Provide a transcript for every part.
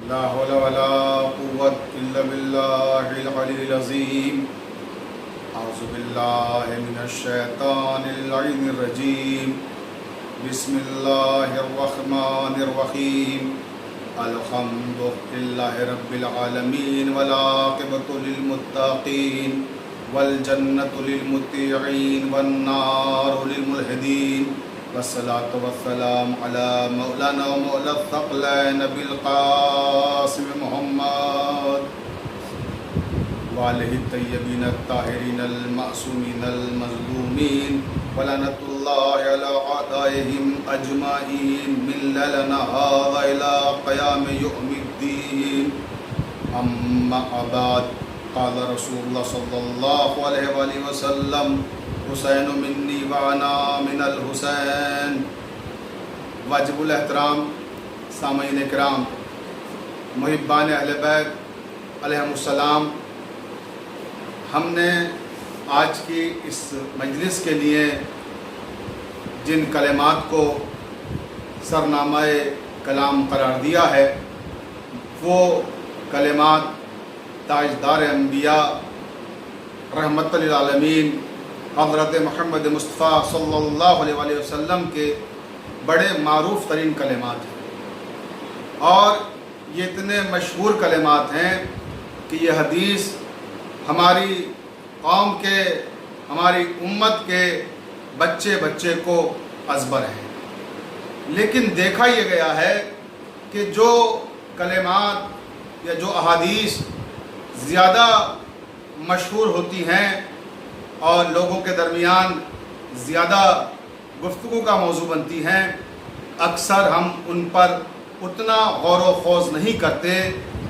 لا حول ولا قوة إلا بالله العلي العظيم. أعوذ بالله من الشيطان اللعين الرجيم. بسم الله الرحمن الرحيم. الحمد لله رب العالمين والعاقبة للمتقين والجنة للمطيعين والنار للملحدين والصلاة والسلام على مولانا ومولى الثقلين أبي القاسم محمد وآله الطيبين الطاهرين المعصومين المظلومين ولعنة الله على أعدائهم أجمعين من ليلنا هذا إلى قيام يوم الدين. أما بعد، قال رسول الله صلى الله عليه وآله وسلم: حسین منی وانا من الحسین. واجب الاحترام سامعین کرام، محبان اہل بیت علیہم السلام، ہم نے آج کی اس مجلس کے لیے جن کلمات کو سرنامہ کلام قرار دیا ہے وہ کلمات تاجدار انبیاء رحمت للعالمین حضرت محمد مصطفیٰ صلی اللہ علیہ وآلہ وسلم کے بڑے معروف ترین کلمات ہیں، اور یہ اتنے مشہور کلمات ہیں کہ یہ حدیث ہماری قوم کے، ہماری امت کے بچے بچے کو ازبر ہے. لیکن دیکھا یہ گیا ہے کہ جو کلمات یا جو احادیث زیادہ مشہور ہوتی ہیں اور لوگوں کے درمیان زیادہ گفتگو کا موضوع بنتی ہیں، اکثر ہم ان پر اتنا غور و خوض نہیں کرتے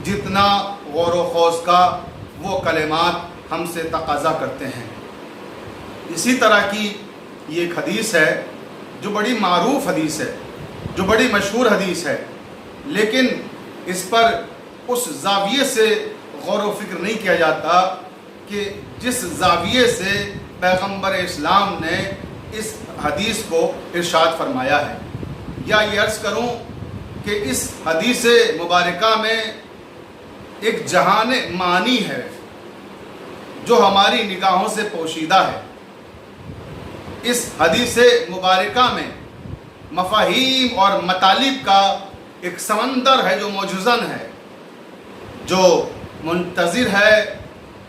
جتنا غور و خوض کا وہ کلمات ہم سے تقاضا کرتے ہیں. اسی طرح کی یہ ایک حدیث ہے جو بڑی معروف حدیث ہے، جو بڑی مشہور حدیث ہے، لیکن اس پر اس زاویے سے غور و فکر نہیں کیا جاتا کہ جس زاویے سے پیغمبر اسلام نے اس حدیث کو ارشاد فرمایا ہے. یا یہ عرض کروں کہ اس حدیث مبارکہ میں ایک جہان معنی ہے جو ہماری نگاہوں سے پوشیدہ ہے. اس حدیث مبارکہ میں مفاہیم اور مطالب کا ایک سمندر ہے جو موجزن ہے، جو منتظر ہے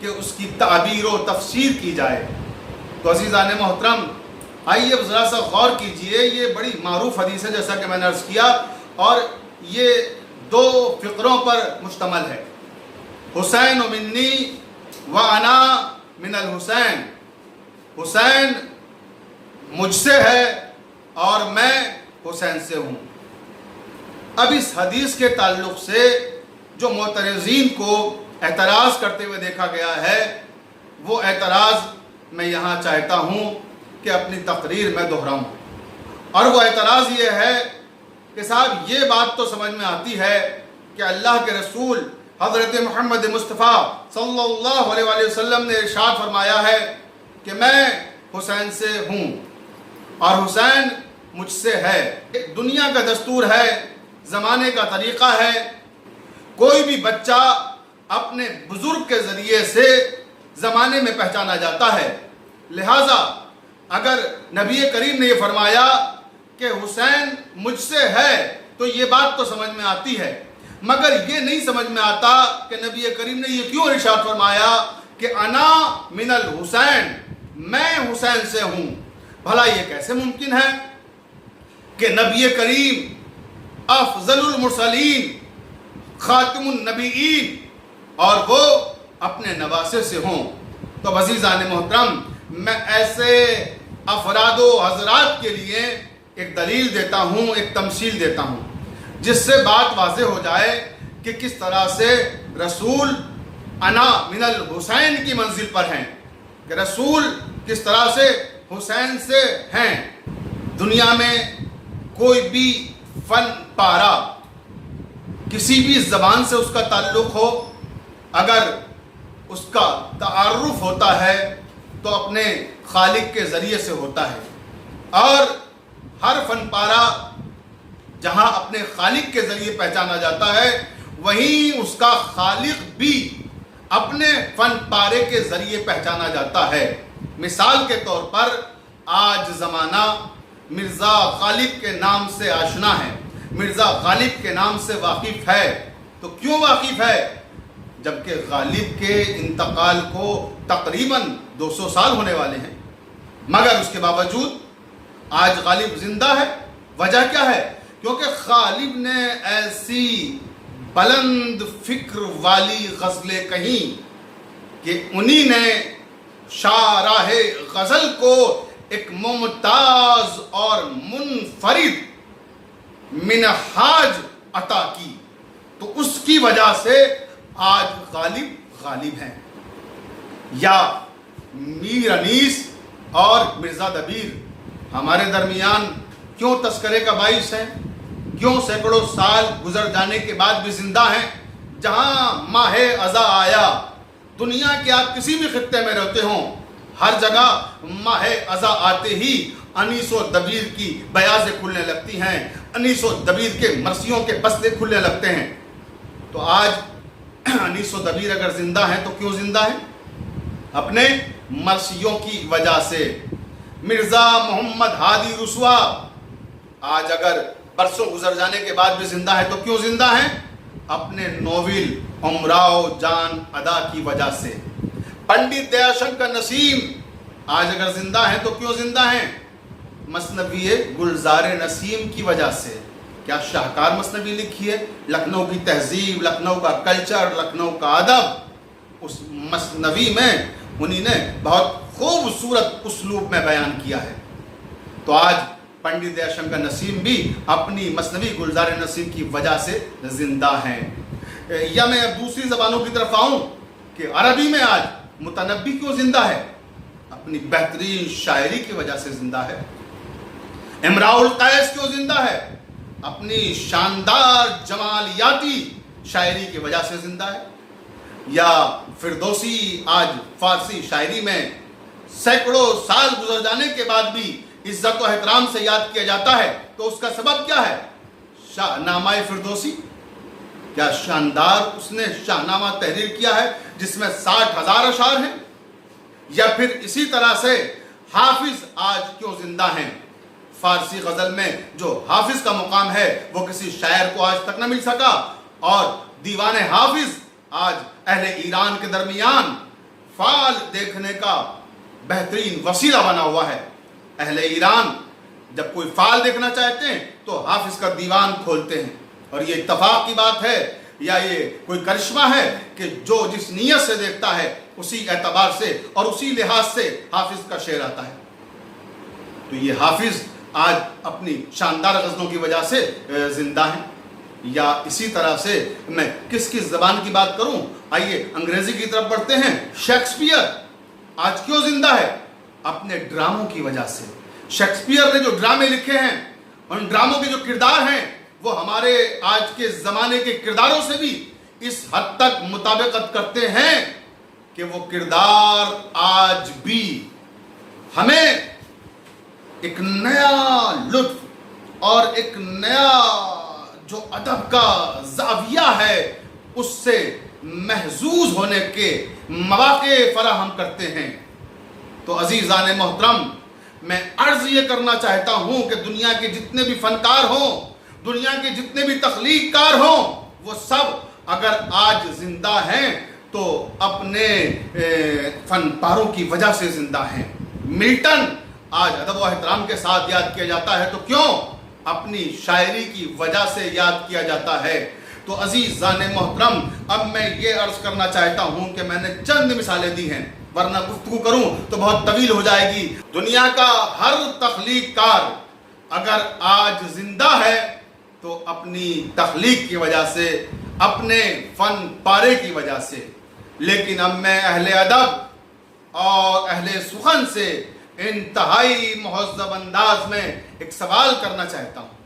کہ اس کی تعبیر و تفسیر کی جائے. تو عزیزان محترم، آئیے اب ذرا سا غور کیجئے. یہ بڑی معروف حدیث ہے جیسا کہ میں نے عرض کیا، اور یہ دو فقروں پر مشتمل ہے: حسین منی وانا من الحسین. حسین مجھ سے ہے اور میں حسین سے ہوں. اب اس حدیث کے تعلق سے جو معترضین کو اعتراض کرتے ہوئے دیکھا گیا ہے، وہ اعتراض میں یہاں چاہتا ہوں کہ اپنی تقریر میں دہراؤں. اور وہ اعتراض یہ ہے کہ صاحب یہ بات تو سمجھ میں آتی ہے کہ اللہ کے رسول حضرت محمد مصطفیٰ صلی اللہ علیہ وآلہ وسلم نے ارشاد فرمایا ہے کہ میں حسین سے ہوں اور حسین مجھ سے ہے. دنیا کا دستور ہے، زمانے کا طریقہ ہے، کوئی بھی بچہ اپنے بزرگ کے ذریعے سے زمانے میں پہچانا جاتا ہے. لہٰذا اگر نبی کریم نے یہ فرمایا کہ حسین مجھ سے ہے تو یہ بات تو سمجھ میں آتی ہے، مگر یہ نہیں سمجھ میں آتا کہ نبی کریم نے یہ کیوں ارشاد فرمایا کہ انا من الحسین، میں حسین سے ہوں. بھلا یہ کیسے ممکن ہے کہ نبی کریم افضل المرسلین خاتم النبیین اور وہ اپنے نواسے سے ہوں؟ تو عزیزان محترم، میں ایسے افراد و حضرات کے لیے ایک دلیل دیتا ہوں، ایک تمثیل دیتا ہوں، جس سے بات واضح ہو جائے کہ کس طرح سے رسول انا من الحسین کی منزل پر ہیں، کہ رسول کس طرح سے حسین سے ہیں. دنیا میں کوئی بھی فن پارا، کسی بھی زبان سے اس کا تعلق ہو، اگر اس کا تعارف ہوتا ہے تو اپنے خالق کے ذریعے سے ہوتا ہے، اور ہر فن پارا جہاں اپنے خالق کے ذریعے پہچانا جاتا ہے وہیں اس کا خالق بھی اپنے فن پارے کے ذریعے پہچانا جاتا ہے۔ مثال کے طور پر آج زمانہ مرزا غالب کے نام سے آشنا ہے، مرزا غالب کے نام سے واقف ہے۔ تو کیوں واقف ہے؟ جبکہ غالب کے انتقال کو تقریباً 200 سال ہونے والے ہیں، مگر اس کے باوجود آج غالب زندہ ہے۔ وجہ کیا ہے؟ کیونکہ غالب نے ایسی بلند فکر والی غزلیں کہیں کہ انہی نے شاہراہ غزل کو ایک ممتاز اور منفرد منہاج عطا کی، تو اس کی وجہ سے آج غالب ہیں۔ یا میر انیس اور مرزا دبیر ہمارے درمیان کیوں تذکرے کا باعث ہے؟ کیوں سینکڑوں سال گزر جانے کے بعد بھی زندہ ہیں؟ جہاں ماہ اذا آیا، دنیا کے آپ کسی بھی خطے میں رہتے ہوں، ہر جگہ ماہ اذا آتے ہی انیس و دبیر کی بیاضیں کھلنے لگتی ہیں، انیس و دبیر کے مرثیوں کے بستے کھلنے لگتے ہیں۔ تو آج انیس و دبیر اگر زندہ ہیں تو کیوں زندہ ہیں؟ اپنے مرثیوں کی وجہ سے۔ مرزا محمد ہادی رسوا آج اگر برسوں گزر جانے کے بعد بھی زندہ ہے تو کیوں زندہ ہیں؟ اپنے ناول امراؤ جان ادا کی وجہ سے۔ پنڈت دیا شنکر نسیم آج اگر زندہ ہیں تو کیوں زندہ ہیں؟ مثنوی گلزار نسیم کی وجہ سے۔ کیا شاہکار مثنوی لکھی ہے؟ لکھنؤ کی تہذیب، لکھنؤ کا کلچر، لکھنؤ کا ادب، اس مثنوی میں انہی نے بہت خوبصورت اسلوب میں بیان کیا ہے۔ تو آج پنڈت دیا شنکر نسیم بھی اپنی مثنوی گلزار نسیم کی وجہ سے زندہ ہیں۔ یا میں اب دوسری زبانوں کی طرف آؤں کہ عربی میں آج متنبی کیوں زندہ ہے؟ اپنی بہترین شاعری کی وجہ سے زندہ ہے۔ امراء القیس کیوں زندہ ہے؟ اپنی شاندار جمالیاتی شاعری کی وجہ سے زندہ ہے۔ یا فردوسی آج فارسی شاعری میں سینکڑوں سال گزر جانے کے بعد بھی عزت و احترام سے یاد کیا جاتا ہے، تو اس کا سبب کیا ہے؟ شاہ نامہ فردوسی۔ کیا شاندار اس نے شاہ نامہ تحریر کیا ہے جس میں 60,000 اشعار ہیں؟ یا پھر اسی طرح سے حافظ آج کیوں زندہ ہیں؟ فارسی غزل میں جو حافظ کا مقام ہے وہ کسی شاعر کو آج تک نہ مل سکا، اور دیوان حافظ آج اہل ایران کے درمیان فال دیکھنے کا بہترین وسیلہ بنا ہوا ہے۔ اہل ایران جب کوئی فال دیکھنا چاہتے ہیں تو حافظ کا دیوان کھولتے ہیں، اور یہ اتفاق کی بات ہے یا یہ کوئی کرشمہ ہے کہ جو جس نیت سے دیکھتا ہے اسی اعتبار سے اور اسی لحاظ سے حافظ کا شعر آتا ہے۔ تو یہ حافظ آج اپنی شاندار غزلوں کی وجہ سے زندہ ہیں۔ یا اسی طرح سے میں کس زبان کی بات کروں؟ آئیے انگریزی کی طرف بڑھتے ہیں۔ شیکسپیئر آج کیوں زندہ ہے؟ اپنے ڈراموں کی وجہ سے۔ شیکسپیئر نے جو ڈرامے لکھے ہیں، ان ڈراموں کے جو کردار ہیں وہ ہمارے آج کے زمانے کے کرداروں سے بھی اس حد تک مطابقت کرتے ہیں کہ وہ کردار آج بھی ہمیں ایک نیا لطف اور ایک نیا جو ادب کا زاویہ ہے اس سے محظوظ ہونے کے مواقع فراہم کرتے ہیں۔ تو عزیزان محترم، میں عرض یہ کرنا چاہتا ہوں کہ دنیا کے جتنے بھی فنکار ہوں، دنیا کے جتنے بھی تخلیق کار ہوں، وہ سب اگر آج زندہ ہیں تو اپنے فن پاروں کی وجہ سے زندہ ہیں۔ ملٹن آج ادب و احترام کے ساتھ یاد کیا جاتا ہے، تو کیوں؟ اپنی شاعری کی وجہ سے یاد کیا جاتا ہے۔ تو عزیزان محترم، اب میں یہ عرض کرنا چاہتا ہوں کہ میں نے چند مثالیں دی ہیں، ورنہ گفتگو کروں تو بہت طویل ہو جائے گی۔ دنیا کا ہر تخلیق کار اگر آج زندہ ہے تو اپنی تخلیق کی وجہ سے، اپنے فن پارے کی وجہ سے۔ لیکن اب میں اہل ادب اور اہل سخن سے انتہائی مہذب انداز میں ایک سوال کرنا چاہتا ہوں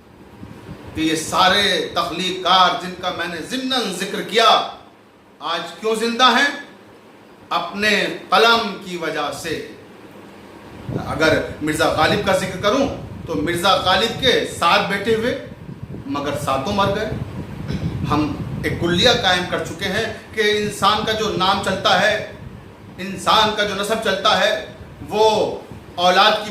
کہ یہ سارے تخلیق کار جن کا میں نے ضمناً ذکر کیا آج کیوں زندہ ہیں؟ اپنے قلم کی وجہ سے۔ اگر مرزا غالب کا ذکر کروں تو مرزا غالب کے 7 بیٹے ہوئے، مگر 7 مر گئے۔ ہم ایک کلیہ قائم کر چکے ہیں کہ انسان کا جو نام چلتا ہے، انسان کا جو نسب چلتا ہے، وہ اولاد کی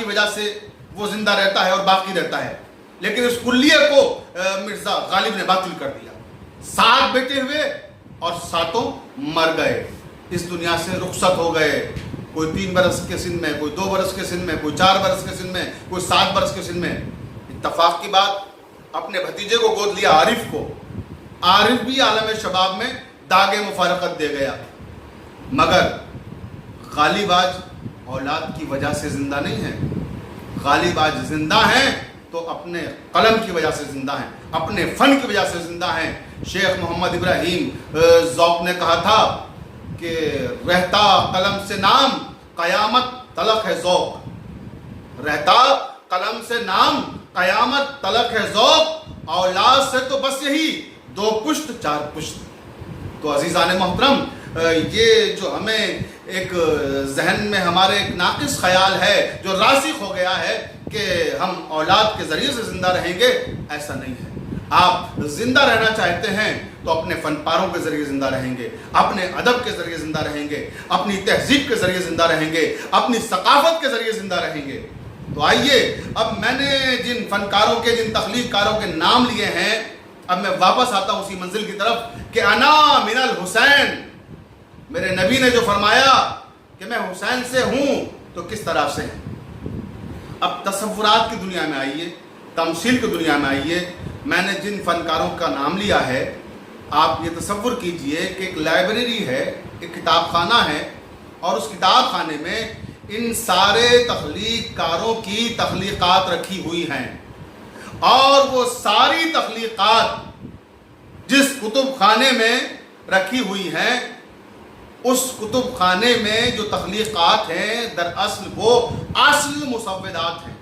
وجہ سے وہ زندہ رہتا ہے اور باقی رہتا ہے. لیکن اس کلیہ کو مرزا غالب نے باطل کر دیا. 7 بیٹے ہوئے اور 7 مر گئے، اس دنیا سے رخصت ہو گئے. کوئی 3 برس کے سن میں، کوئی 2 برس کے سن میں، کوئی 4 برس کے سن میں، کوئی 7 برس کے سن میں. اتفاق کی بات، اپنے بھتیجے کو گود لیا عارف کو. عارف بھی عالم شباب میں داغ مفارقت دے گیا. مگر غالب آج اولاد کی وجہ سے زندہ نہیں ہے. غالب آج زندہ ہیں تو اپنے قلم کی وجہ سے زندہ ہیں، اپنے فن کی وجہ سے زندہ ہیں. شیخ محمد ابراہیم ذوق نے کہا تھا کہ رہتا قلم سے نام، قیامت تلق ہے ذوق. رہتا قلم سے نام، قیامت تلق ہے ذوق. اولاد سے تو بس یہی 2 پشت 4 پشت. تو عزیزان محترم، یہ جو ہمیں ایک ذہن میں ہمارے ایک ناقص خیال ہے جو راسخ ہو گیا ہے کہ ہم اولاد کے ذریعے سے زندہ رہیں گے، ایسا نہیں ہے. آپ زندہ رہنا چاہتے ہیں تو اپنے فن پاروں کے ذریعے زندہ رہیں گے، اپنے ادب کے ذریعے زندہ رہیں گے، اپنی تہذیب کے ذریعے زندہ رہیں گے، اپنی ثقافت کے ذریعے زندہ رہیں گے. تو آئیے، اب میں نے جن فنکاروں کے، جن تخلیق کاروں کے نام لیے ہیں، اب میں واپس آتا ہوں اسی منزل کی طرف کہ انا من الحسین. میرے نبی نے جو فرمایا کہ میں حسین سے ہوں، تو کس طرح سے ہیں. اب تصورات کی دنیا میں آئیے، تمثیل کی دنیا میں آئیے. میں نے جن فنکاروں کا نام لیا ہے، آپ یہ تصور کیجئے کہ ایک لائبریری ہے، ایک کتاب خانہ ہے، اور اس کتاب خانے میں ان سارے تخلیق کاروں کی تخلیقات رکھی ہوئی ہیں. اور وہ ساری تخلیقات جس کتب خانے میں رکھی ہوئی ہیں، اس کتب خانے میں جو تخلیقات ہیں دراصل وہ اصل مسودات ہیں.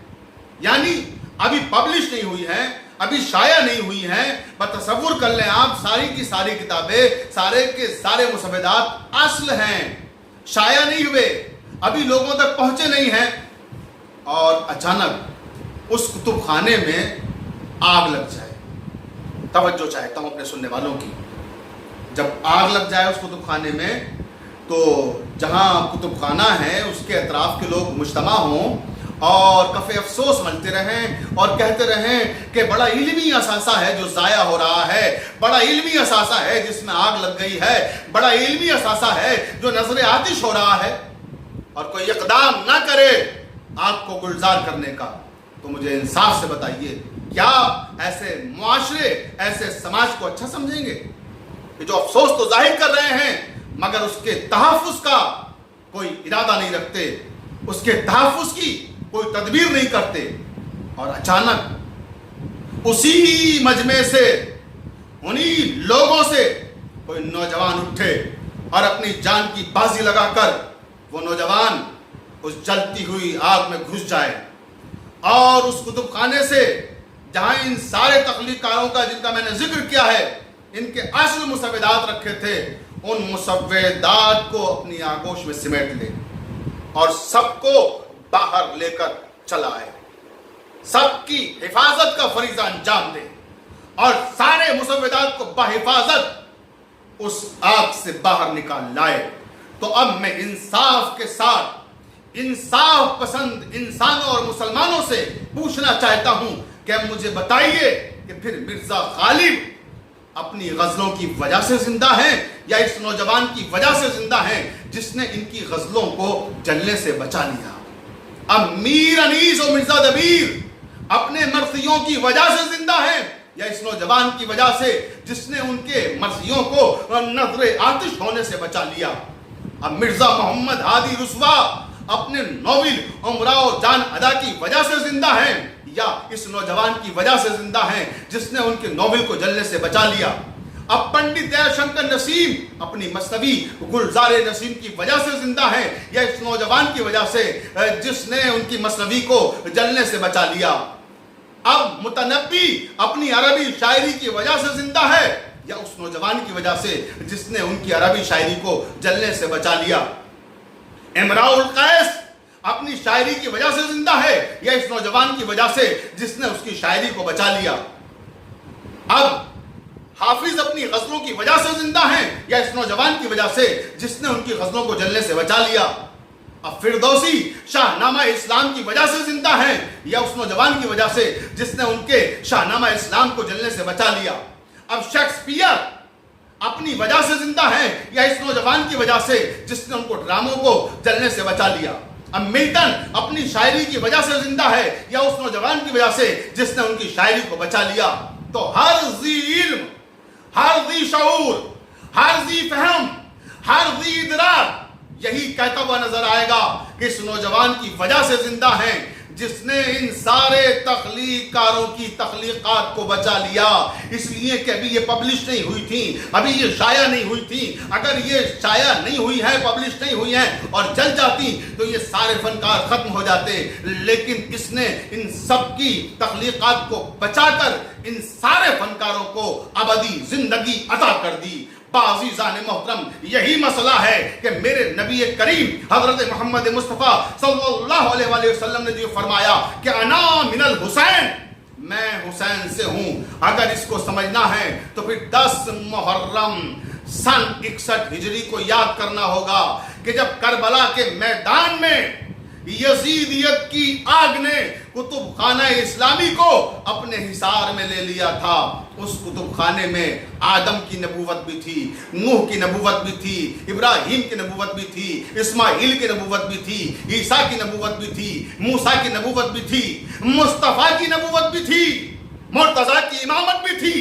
یعنی ابھی پبلش نہیں ہوئی ہیں، ابھی شائع نہیں ہوئی ہیں. تصور کر لیں آپ، ساری کی ساری کتابیں، سارے کے سارے مسودات اصل ہیں، شائع نہیں ہوئے، ابھی لوگوں تک پہنچے نہیں ہیں. اور اچانک اس کتب خانے میں آگ لگ جائے. توجہ چاہتا ہوں اپنے سننے والوں کی. جب آگ لگ جائے اس کتب خانے میں، تو جہاں کتب خانہ ہے اس کے اطراف کے لوگ مجتمع ہوں اور کف افسوس ملتے رہیں اور کہتے رہیں کہ بڑا علمی اثاثہ ہے جو ضائع ہو رہا ہے، بڑا علمی اثاثہ ہے جس میں آگ لگ گئی ہے، بڑا علمی اثاثہ ہے جو نظر آتش ہو رہا ہے، اور کوئی اقدام نہ کرے آگ کو گلزار کرنے کا. تو مجھے انصاف سے بتائیے، کیا ایسے معاشرے، ایسے سماج کو اچھا سمجھیں گے کہ جو افسوس تو ظاہر کر رہے ہیں مگر اس کے تحفظ کا کوئی ارادہ نہیں رکھتے، اس کے تحفظ کی کوئی تدبیر نہیں کرتے. اور اچانک اسی مجمع سے، انہی لوگوں سے کوئی نوجوان اٹھے اور اپنی جان کی بازی لگا کر وہ نوجوان اس جلتی ہوئی آگ میں گھس جائے، اور اس کتب خانے سے جہاں ان سارے تخلیق کاروں کا، جن کا میں نے ذکر کیا ہے، ان کے اصل مسودات رکھے تھے، ان مسودات کو اپنی آغوش میں سمیٹ لے اور سب کو باہر لے کر چلا آئے. سب کی حفاظت کا فریضہ انجام دے اور سارے مسودات کو بحفاظت اس آگ سے باہر نکال لائے. تو اب میں انصاف کے ساتھ انصاف پسند انسانوں اور مسلمانوں سے پوچھنا چاہتا ہوں کہ اب مجھے بتائیے کہ پھر مرزا غالب اپنی غزلوں کی وجہ سے زندہ ہیں یا اس نوجوان کی وجہ سے زندہ ہیں جس نے ان کی غزلوں کو جلنے سے بچا لیا. اب میر انیس اور مرزا دبیر اپنے مرثیوں کی وجہ سے زندہ ہیں یا اس نوجوان کی وجہ سے جس نے ان کے مرثیوں کو نظر آتش ہونے سے بچا لیا. اب مرزا محمد ہادی رسوا اپنے ناول امراء جان ادا کی وجہ سے زندہ ہیں یا اس نوجوان کی وجہ سے زندہ ہیں جس نے ان کے ناول کو جلنے سے بچا لیا. اب پنڈت دیا شنکر نسیم اپنی مثنوی گلزار نسیم کی وجہ سے زندہ ہیں یا اس نوجوان کی وجہ سے جس نے ان کی مثنوی کو جلنے سے بچا لیا. اب متنبی اپنی عربی شاعری کی وجہ سے زندہ ہے یا اس نوجوان کی وجہ سے جس نے ان کی عربی شاعری کو جلنے سے بچا لیا. امراء القیس اپنی شاعری کی وجہ سے زندہ ہے یا اس نوجوان کی وجہ سے جس نے اس کی شاعری کو بچا لیا. اب حافظ اپنی غزلوں کی وجہ سے زندہ ہیں یا اس نوجوان کی وجہ سے جس نے ان کی غزلوں کو جلنے سے بچا لیا؟ اب فردوسی شاہنامہ اسلام کی وجہ سے زندہ ہیں یا اس نوجوان کی وجہ سے جس نے ان کے شاہنامہ اسلام کو جلنے سے بچا لیا؟ اب شیکسپیئر اپنی وجہ سے زندہ ہیں یا اس نوجوان کی وجہ سے جس نے ان کو ڈراموں کو جلنے سے بچا لیا؟ اب ملٹن اپنی شاعری کی وجہ سے زندہ ہے یا اس نوجوان کی وجہ سے جس نے ان کی شاعری کو بچا لیا؟ تو ہر ذی علم، ہر ذی شعور، ہر ذی فہم، ہر ذی ادراک یہی کہتا ہوا نظر آئے گا کہ اس نوجوان کی وجہ سے زندہ ہیں جس نے ان سارے تخلیق کاروں کی تخلیقات کو بچا لیا، اس لیے کہ ابھی یہ پبلش نہیں ہوئی تھی، ابھی یہ شائع نہیں ہوئی تھی۔ اگر یہ شائع نہیں ہوئی ہے، پبلش نہیں ہوئی ہیں اور جل جاتی تو یہ سارے فنکار ختم ہو جاتے، لیکن اس نے ان سب کی تخلیقات کو بچا کر ان سارے فنکاروں کو ابدی زندگی عطا کر دی۔ عزیزان محترم، یہی مسئلہ ہے کہ میرے نبی کریم حضرت محمد مصطفیٰ صلی اللہ علیہ وآلہ وسلم نے جو فرمایا کہ انا من الحسین، میں حسین سے ہوں، اگر اس کو سمجھنا ہے تو پھر 10 محرم سن 61 ہجری کو یاد کرنا ہوگا کہ جب کربلا کے میدان میں یزیدیت کی آگ نے کتب خانہ اسلامی کو اپنے حصار میں لے لیا تھا، اس کتب خانے میں آدم کی نبوت بھی تھی، نوح کی نبوت بھی تھی، ابراہیم کی نبوت بھی تھی، اسماعیل کی نبوت بھی تھی، عیسیٰ کی نبوت بھی تھی، موسیٰ کی نبوت بھی تھی، مصطفیٰ کی نبوت بھی تھی، مرتضیٰ کی امامت بھی تھی۔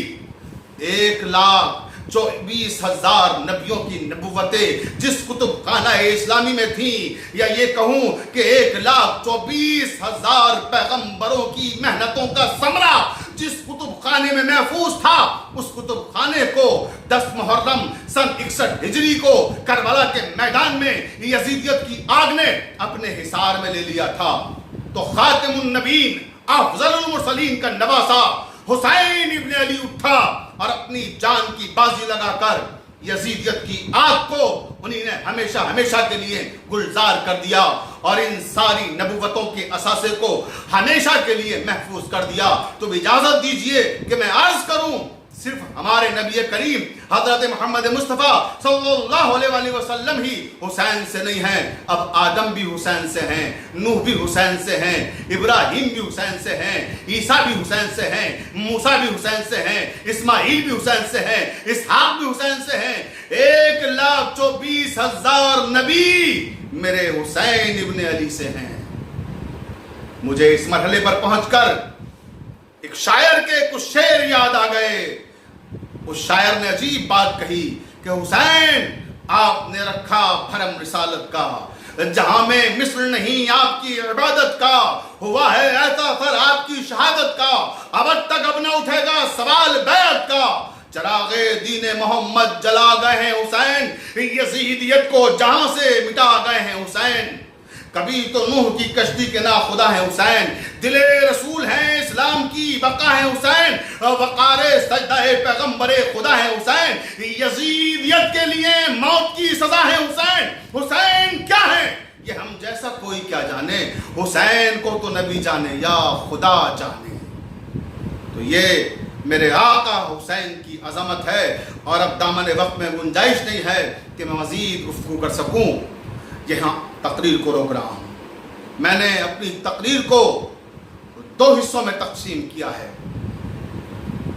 1,24,000 نبیوں کی نبوتیں جس کتب خانہ اسلامی میں تھیں، یا یہ کہوں کہ 1,24,000 پیغمبروں کی محنتوں کا ثمرہ جس کتب خانے میں محفوظ تھا، اس کتب خانے کو 10 محرم سن 61 ہجری کو کربلا کے میدان میں یزیدیت کی آگ نے اپنے حصار میں لے لیا تھا۔ تو خاتم النبیین، افضل المرسلین کا نواسہ حسین ابن علی اٹھا اور اپنی جان کی بازی لگا کر یزیدیت کی آگ کو انہی نے ہمیشہ ہمیشہ کے لیے گلزار کر دیا اور ان ساری نبوتوں کے اثاثے کو ہمیشہ کے لیے محفوظ کر دیا۔ تو اجازت دیجئے کہ میں عرض کروں، صرف ہمارے نبی کریم حضرت محمد مصطفیٰ صلی اللہ علیہ وآلہ وسلم ہی حسین سے نہیں ہیں، اب آدم بھی حسین سے ہیں، نوح بھی حسین سے ہیں، ابراہیم بھی حسین سے ہیں، عیسیٰ بھی حسین سے ہیں، موسیٰ بھی حسین سے ہیں، اسماعیل بھی حسین سے ہیں، اسحاق بھی حسین سے ہیں۔ 1,24,000 نبی میرے حسین ابن علی سے ہیں۔ مجھے اس مرحلے پر پہنچ کر ایک شاعر کے کچھ شعر یاد آ گئے۔ اس شاعر نے عجیب بات کہی کہ حسین آپ نے رکھا بھرم رسالت کا، جہاں میں مثل نہیں آپ کی عبادت کا، ہوا ہے ایسا اثر آپ کی شہادت کا، اب تک اب نہ اٹھے گا سوال بیعت کا، چراغ دین محمد جلا گئے ہیں حسین، یزیدیت کو جہاں سے مٹا گئے ہیں حسین۔ کبھی تو نوح کی کشتی کے نا خدا ہے حسین، دل رسول ہیں اسلام کی بقا ہے حسین، وقار سجدہ پیغمبر خدا ہے حسین، یزیدیت کے لیے موت کی سزا ہے حسین۔ حسین کیا ہے یہ ہم جیسا کوئی کیا جانے، حسین کو تو نبی جانے یا خدا جانے۔ تو یہ میرے آقا حسین کی عظمت ہے، اور اب دامن وقت میں گنجائش نہیں ہے کہ میں مزید گفتگو کر سکوں، یہاں تقریر کو روک رہا ہوں۔ میں نے اپنی تقریر کو 2 حصوں میں تقسیم کیا ہے۔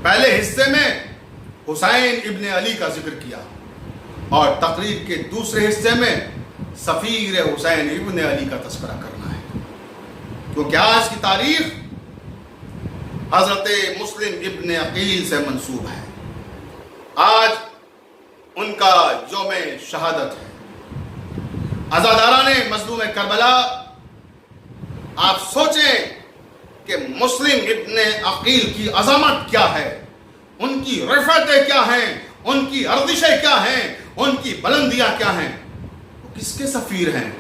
پہلے حصے میں حسین ابن علی کا ذکر کیا، اور تقریر کے دوسرے حصے میں سفیر حسین ابن علی کا تذکرہ کرنا ہے، کیونکہ آج کی تاریخ حضرت مسلم ابن عقیل سے منسوب ہے، آج ان کا یوم شہادت ہے۔ عزاداران مظلوم کربلا، آپ سوچیں کہ مسلم ابن عقیل کی عظمت کیا ہے، ان کی رفعتیں کیا ہیں، ان کی ارزشیں کیا ہیں، ان کی بلندیاں کیا ہیں۔ وہ کس کے سفیر ہیں؟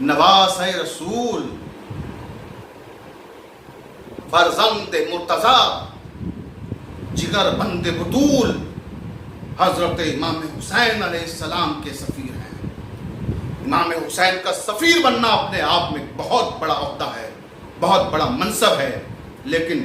نواسۂ رسول، فرزند مرتضیٰ، جگر بند بطول، حضرت امام حسین علیہ السلام کے سفیر ہیں۔ امام حسین کا سفیر بننا اپنے آپ میں بہت بڑا عہدہ ہے، بہت بڑا منصب ہے، لیکن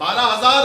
12,000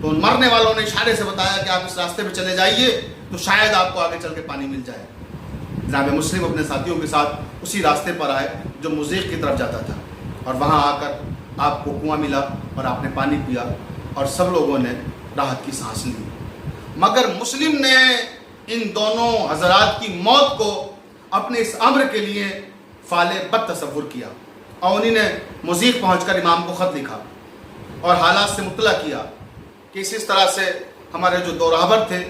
تو ان مرنے والوں نے اشارے سے بتایا کہ آپ اس راستے پہ چلے جائیے تو شاید آپ کو آگے چل کے پانی مل جائے۔ جناب مسلم اپنے ساتھیوں کے ساتھ اسی راستے پر آئے جو مضیق کی طرف جاتا تھا، اور وہاں آ کر آپ کو کنواں ملا اور آپ نے پانی پیا اور سب لوگوں نے راحت کی سانس لی۔ مگر مسلم نے ان دونوں حضرات کی موت کو اپنے اس امر کے لیے فعال بد تصور کیا، اور انہیں نے مضیق پہنچ کر امام کو خط لکھا اور حالات سے مطلع کیا کہ اس طرح سے ہمارے جو دو راہبر تھے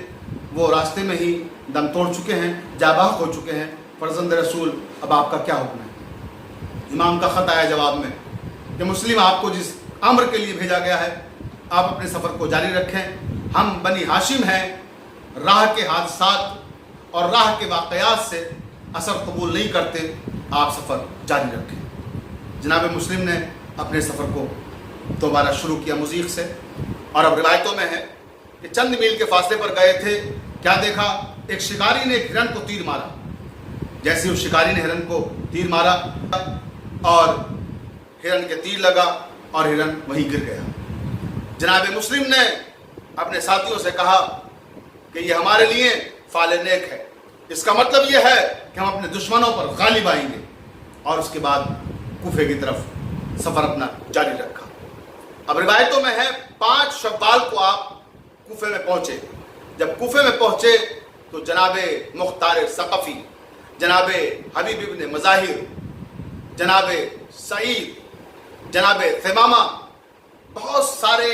وہ راستے میں ہی دم توڑ چکے ہیں، جاں بحق ہو چکے ہیں، فرزند رسول اب آپ کا کیا حکم ہے؟ امام کا خط آیا جواب میں کہ مسلم آپ کو جس امر کے لیے بھیجا گیا ہے آپ اپنے سفر کو جاری رکھیں، ہم بنی ہاشم ہیں، راہ کے حادثات اور راہ کے واقعات سے اثر قبول نہیں کرتے، آپ سفر جاری رکھیں۔ جناب مسلم نے اپنے سفر کو دوبارہ شروع کیا مضیق سے، اور اب روایتوں میں ہے کہ چند میل کے فاصلے پر گئے تھے، کیا دیکھا؟ ایک شکاری نے ایک ہرن کو تیر مارا۔ جیسے اس شکاری نے ہرن کو تیر مارا اور ہرن کے تیر لگا اور ہرن وہیں گر گیا۔ جناب مسلم نے اپنے ساتھیوں سے کہا کہ یہ ہمارے لیے فعل نیک ہے، اس کا مطلب یہ ہے کہ ہم اپنے دشمنوں پر غالب آئیں گے، اور اس کے بعد کوفے کی طرف سفر اپنا جاری رکھا۔ اب روایتوں میں ہے 5 شوال کو آپ کوفے میں پہنچے۔ جب کوفے میں پہنچے تو جناب مختار ثقفی، جناب حبیب ابن مظاہر، جناب سعید، جناب ثمامہ، بہت سارے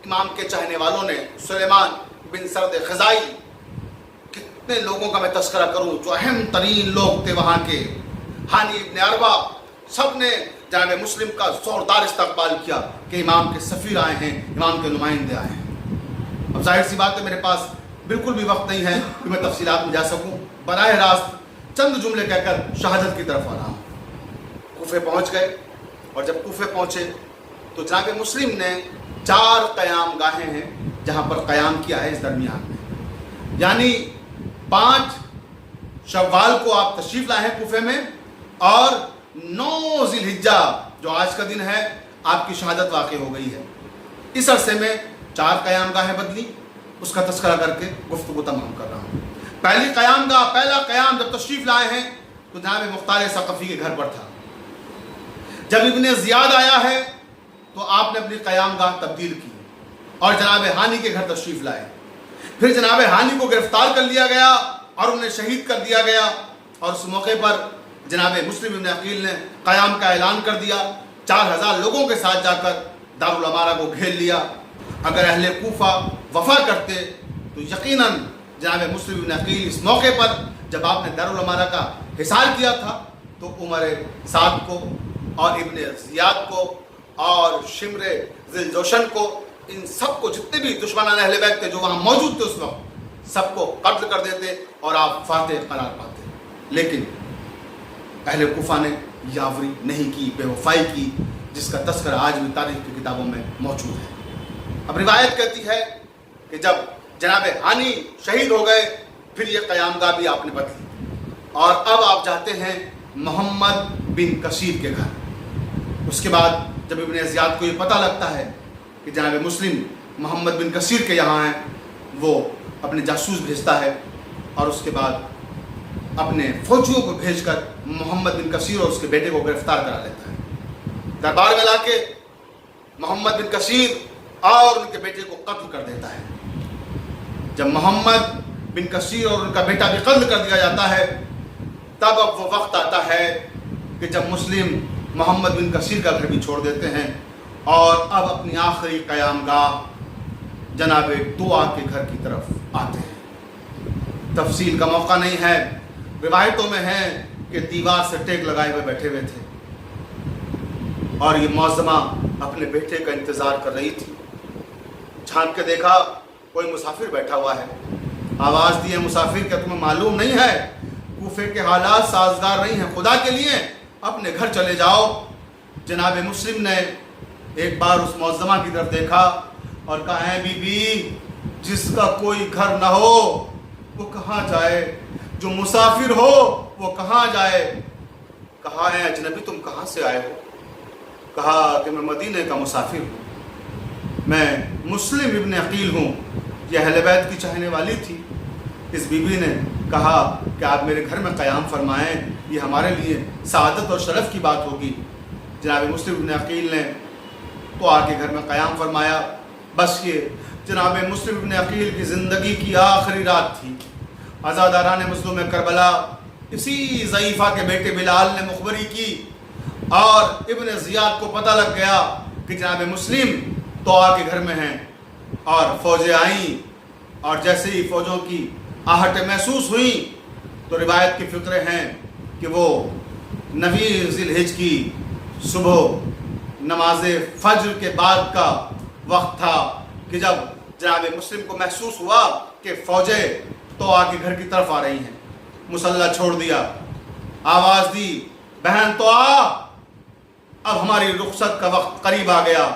امام کے چاہنے والوں نے، سلیمان بن سرد خزائی، کتنے لوگوں کا میں تذکرہ کروں جو اہم ترین لوگ تھے وہاں کے، ہانی ابن عربہ، سب نے جناب مسلم کا زوردار استقبال کیا کہ امام کے سفیر آئے ہیں، امام کے نمائندے آئے ہیں۔ اب ظاہر سی بات ہے میرے پاس بالکل بھی وقت نہیں ہے کہ میں تفصیلات میں جا سکوں، براہ راست چند جملے کہہ کر شہادت کی طرف آ رہا ہوں۔ کوفے پہنچ گئے، اور جب کوفے پہنچے تو جناب مسلم نے 4 قیام گاہیں ہیں جہاں پر قیام کیا ہے اس درمیان میں، یعنی 5 شوال کو آپ تشریف لائے ہیں کوفے میں، اور 9 ذی الحجہ جو آج کا دن ہے آپ کی شہادت واقع ہو گئی ہے۔ اس عرصے میں 4 قیام گاہیں بدلی، اس کا تذکرہ کر کے گفتگو تمام کر رہا ہوں۔ پہلی قیام گاہ، پہلا قیام جب تشریف لائے ہیں تو جناب مختار ثقفی کے گھر پر تھا۔ جب ابن زیاد آیا ہے تو آپ نے اپنی قیام گاہ تبدیل کی اور جناب ہانی کے گھر تشریف لائے۔ پھر جناب ہانی کو گرفتار کر لیا گیا اور انہیں شہید کر دیا گیا، اور اس موقع پر جناب مسلم ابن عقیل نے قیام کا اعلان کر دیا، 4000 لوگوں کے ساتھ جا کر دارالامارہ کو گھیر لیا۔ اگر اہل کوفہ وفا کرتے تو یقیناً جناب مسلم ابن عقیل اس موقع پر جب آپ نے دارالامارہ کا حصار کیا تھا تو عمر سعد کو اور ابن زیاد کو اور شمر ذی الجوشن کو، ان سب کو، جتنے بھی دشمنان اہل بیت تھے جو وہاں موجود تھے اس وقت، سب کو قتل کر دیتے اور آپ فاتح قرار پاتے۔ لیکن اہل کوفہ نے یاوری نہیں کی، بے وفائی کی، جس کا تذکرہ آج بھی تاریخ کی کتابوں میں موجود ہے۔ اب روایت کہتی ہے کہ جب جناب ہانی شہید ہو گئے پھر یہ قیام گاہ بھی آپ نے بدلی، اور اب آپ جاتے ہیں محمد بن کثیر کے گھر۔ اس کے بعد جب ابن زیاد کو یہ پتہ لگتا ہے کہ جناب مسلم محمد بن کثیر کے یہاں ہیں، وہ اپنے جاسوس بھیجتا ہے اور اس کے بعد اپنے فوجیوں کو بھیج کر محمد بن کثیر اور اس کے بیٹے کو گرفتار کرا لیتا ہے۔ دربار میں لا کے محمد بن کثیر اور ان کے بیٹے کو قتل کر دیتا ہے۔ جب محمد بن کثیر اور ان کا بیٹا بھی قتل کر دیا جاتا ہے، تب اب وہ وقت آتا ہے کہ جب مسلم محمد بن کثیر کا گھر بھی چھوڑ دیتے ہیں اور اب اپنی آخری قیام گاہ جناب دعا کے گھر کی طرف آتے ہیں۔ تفصیل کا موقع نہیں ہے، روایتوں میں ہے کہ دیوار سے ٹیک لگائے ہوئے بیٹھے ہوئے تھے اور یہ معظمہ اپنے بیٹے کا انتظار کر رہی تھی۔ چھانک کے دیکھا کوئی مسافر بیٹھا ہوا ہے، آواز دی ہے مسافر کیا تمہیں معلوم نہیں ہے کوفے کے حالات سازگار نہیں ہیں، خدا کے لیے اپنے گھر چلے جاؤ۔ جناب مسلم نے ایک بار اس معظمہ کی طرف دیکھا اور کہا ہے بی بی جس کا کوئی گھر نہ ہو وہ کہاں جائے، جو مسافر ہو وہ کہاں جائے۔ کہا ہے اجنبی تم کہاں سے آئے ہو؟ کہا کہ میں مدینے کا مسافر ہوں۔ میں مسلم ابن عقیل ہوں. یہ اہل بیت کی چاہنے والی تھی. اس بیوی نے کہا کہ آپ میرے گھر میں قیام فرمائیں، یہ ہمارے لیے سعادت اور شرف کی بات ہوگی. جناب مسلم ابن عقیل نے تو آ کے گھر میں قیام فرمایا. بس یہ جناب مسلم ابن عقیل کی زندگی کی آخری رات تھی. عزاداران مظلوم کربلا اسی ضعیفہ کے بیٹے بلال نے مخبری کی اور ابن زیاد کو پتہ لگ گیا کہ جناب مسلم تو آ کے گھر میں ہیں. اور فوجیں آئیں اور جیسے ہی فوجوں کی آہٹیں محسوس ہوئیں تو روایت کے فقرے ہیں کہ وہ 9 ذی الحجہ کی صبح نماز فجر کے بعد کا وقت تھا کہ جب جناب مسلم کو محسوس ہوا کہ فوجیں تو آ کے گھر کی طرف آ رہی ہیں. مسلح چھوڑ دیا، آواز دی، بہن تو آ، اب ہماری رخصت کا وقت قریب آ گیا.